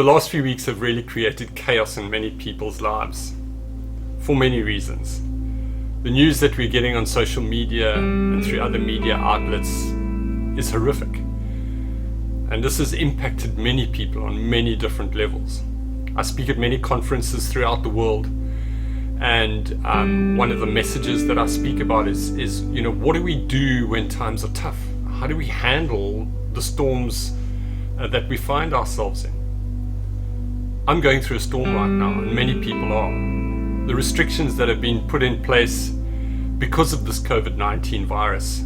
the last few weeks have really created chaos in many people's lives for many reasons. The news that we're getting on social media and through other media outlets is horrific. And this has impacted many people on many different levels. I speak at many conferences throughout the world, and one of the messages that I speak about is what do we do when times are tough? How do we handle the storms that we find ourselves in? I'm going through a storm right now, and many people are. The restrictions that have been put in place because of this COVID-19 virus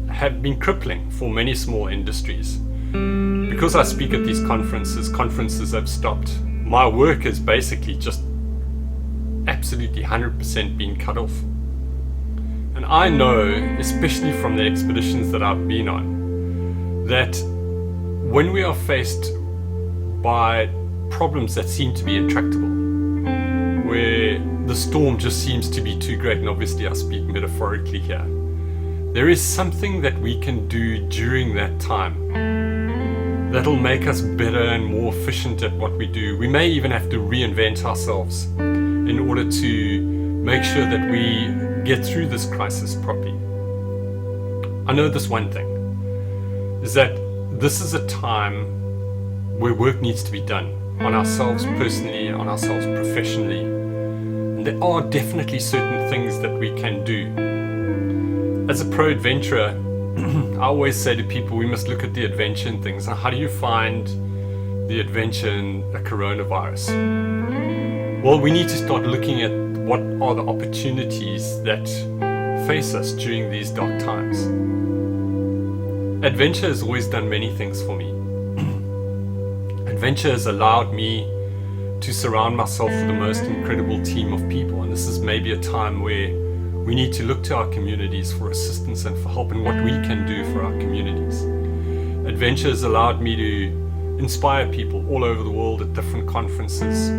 have been crippling for many small industries. Because I speak at these conferences have stopped. My work has basically just absolutely 100% been cut off. And I know, especially from the expeditions that I've been on, that when we are faced by problems that seem to be intractable, where the storm just seems to be too great, and obviously I speak metaphorically here, there is something that we can do during that time that'll make us better and more efficient at what we do. We may even have to reinvent ourselves in order to make sure that we get through this crisis properly. I know this one thing, is that this is a time where work needs to be done on ourselves personally, on ourselves professionally. And there are definitely certain things that we can do. As a pro adventurer, I always say to people, we must look at the adventure in things. Now, how do you find the adventure in a coronavirus? Well, we need to start looking at what are the opportunities that face us during these dark times. Adventure has always done many things for me. Adventure has allowed me to surround myself with the most incredible team of people, and this is maybe a time where we need to look to our communities for assistance and for help in what we can do for our communities. Adventure has allowed me to inspire people all over the world at different conferences,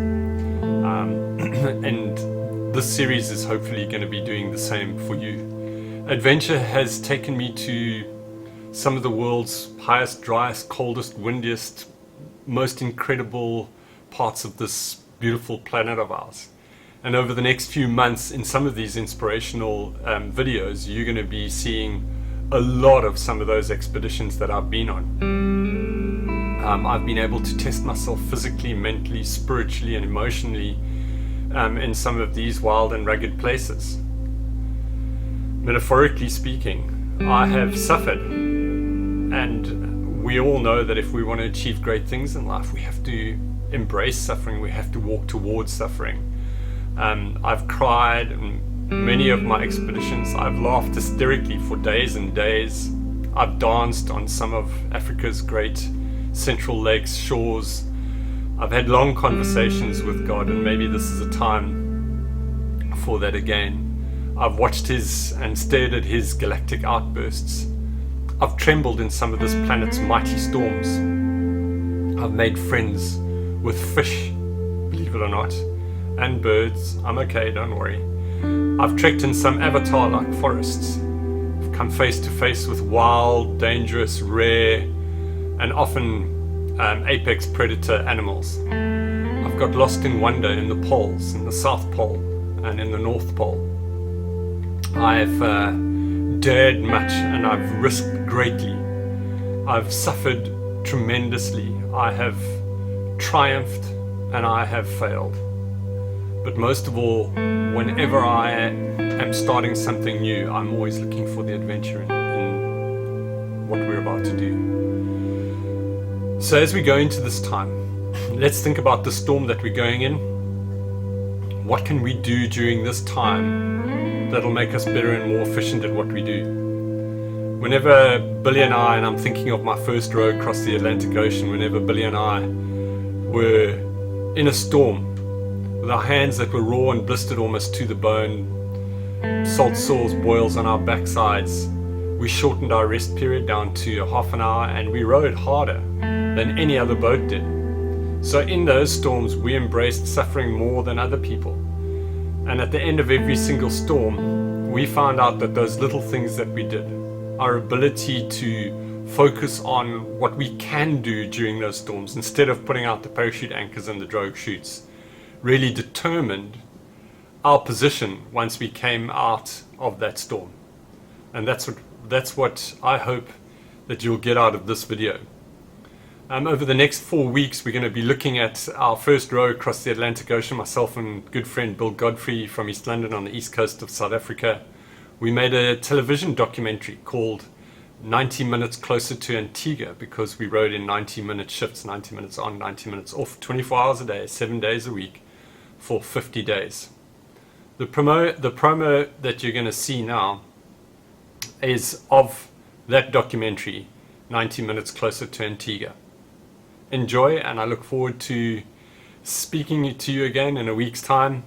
and this series is hopefully going to be doing the same for you. Adventure has taken me to some of the world's highest, driest, coldest, windiest, most incredible parts of this beautiful planet of ours. And over the next few months, in some of these inspirational videos, you're going to be seeing a lot of some of those expeditions that I've been on. I've been able to test myself physically, mentally, spiritually, and emotionally in some of these wild and rugged places. Metaphorically speaking, I have suffered, and we all know that if we want to achieve great things in life, we have to embrace suffering, we have to walk towards suffering. I've cried in many of my expeditions. I've laughed hysterically for days and days. I've danced on some of Africa's great Central Lakes shores. I've had long conversations with God, and maybe this is a time for that again. I've watched and stared at his galactic outbursts. I've trembled in some of this planet's mighty storms. I've made friends with fish, believe it or not, and birds. I'm okay, don't worry. I've trekked in some avatar-like forests. I've come face to face with wild, dangerous, rare, and often apex predator animals. I've got lost in wonder in the poles, in the South Pole and in the North Pole. I've dared much, and I've risked greatly. I've suffered tremendously. I have triumphed, and I have failed. But most of all, whenever I am starting something new, I'm always looking for the adventure in what we're about to do. So as we go into this time, let's think about the storm that we're going in. What can we do during this time that'll make us better and more efficient at what we do? Whenever Billy and I'm thinking of my first row across the Atlantic Ocean, whenever Billy and I were in a storm, with our hands that were raw and blistered almost to the bone, salt sores, boils on our backsides, we shortened our rest period down to a half an hour, and we rowed harder than any other boat did. So in those storms, we embraced suffering more than other people. And at the end of every single storm, we found out that those little things that we did, our ability to focus on what we can do during those storms instead of putting out the parachute anchors and the drogue chutes, really determined our position once we came out of that storm. And that's what I hope that you'll get out of this video. Over the next 4 weeks, we're going to be looking at our first row across the Atlantic Ocean. Myself and good friend Bill Godfrey from East London on the east coast of South Africa. We made a television documentary called 90 Minutes Closer to Antigua, because we rode in 90-minute shifts, 90 minutes on, 90 minutes off, 24 hours a day, 7 days a week for 50 days. The promo that you're going to see now is of that documentary, 90 Minutes Closer to Antigua. Enjoy, and I look forward to speaking to you again in a week's time.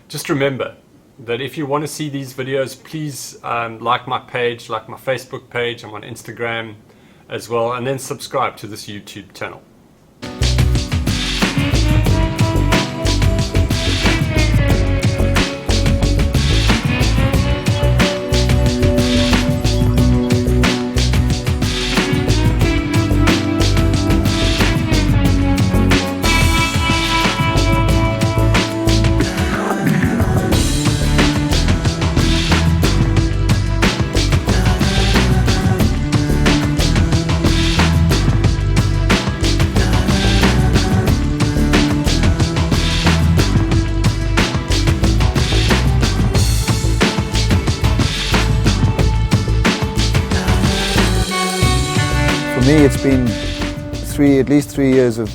Just remember that if you want to see these videos, please like my page, like my Facebook page. I'm on Instagram as well, and then subscribe to this YouTube channel. For me, it's been at least three years of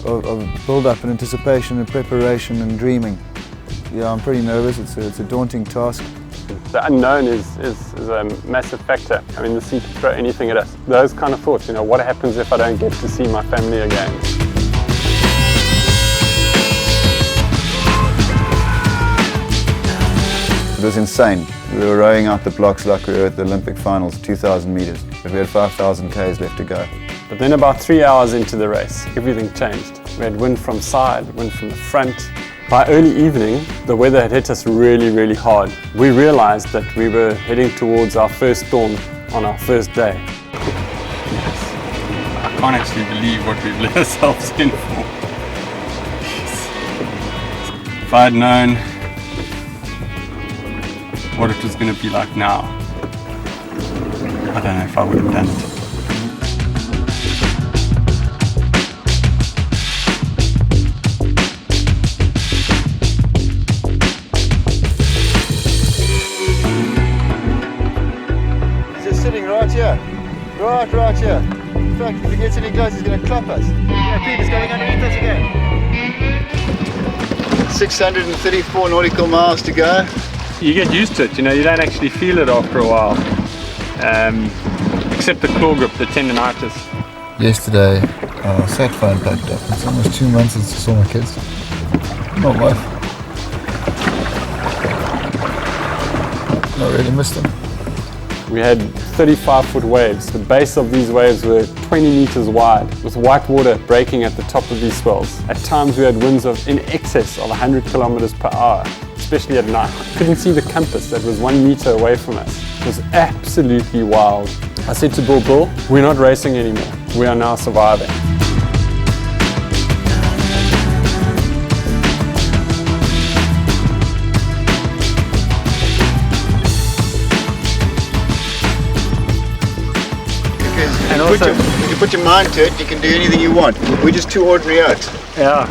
build-up and anticipation and preparation and dreaming. Yeah, I'm pretty nervous. It's a daunting task. The unknown is a massive factor. I mean, the sea can throw anything at us. Those kind of thoughts, you know, what happens if I don't get to see my family again? It was insane. We were rowing out the blocks like we were at the Olympic finals, 2,000 meters. But we had 5,000 k's left to go. But then about 3 hours into the race, everything changed. We had wind from side, wind from the front. By early evening, the weather had hit us really, really hard. We realized that we were heading towards our first storm on our first day. Yes. I can't actually believe what we've let ourselves in for. Yes. If I had known what it was going to be like now, I don't know if I would have done it. Right here. Right here. In fact, if he gets any close, he's going to clap us. Yeah, Peter's going underneath us again. 634 nautical miles to go. You get used to it, you know, you don't actually feel it after a while. Except the claw grip, the tendinitis. Yesterday, our sat phone packed up. It's almost 2 months since I saw my kids. My wife. I really missed them. We had 35-foot waves. The base of these waves were 20 meters wide, with white water breaking at the top of these swells. At times we had winds of in excess of 100 kilometers per hour, especially at night. Couldn't see the compass that was 1 meter away from us. It was absolutely wild. I said to Bill, we're not racing anymore. We are now surviving. And also, if you put your mind to it, you can do anything you want. We're just two ordinary oaks. Yeah,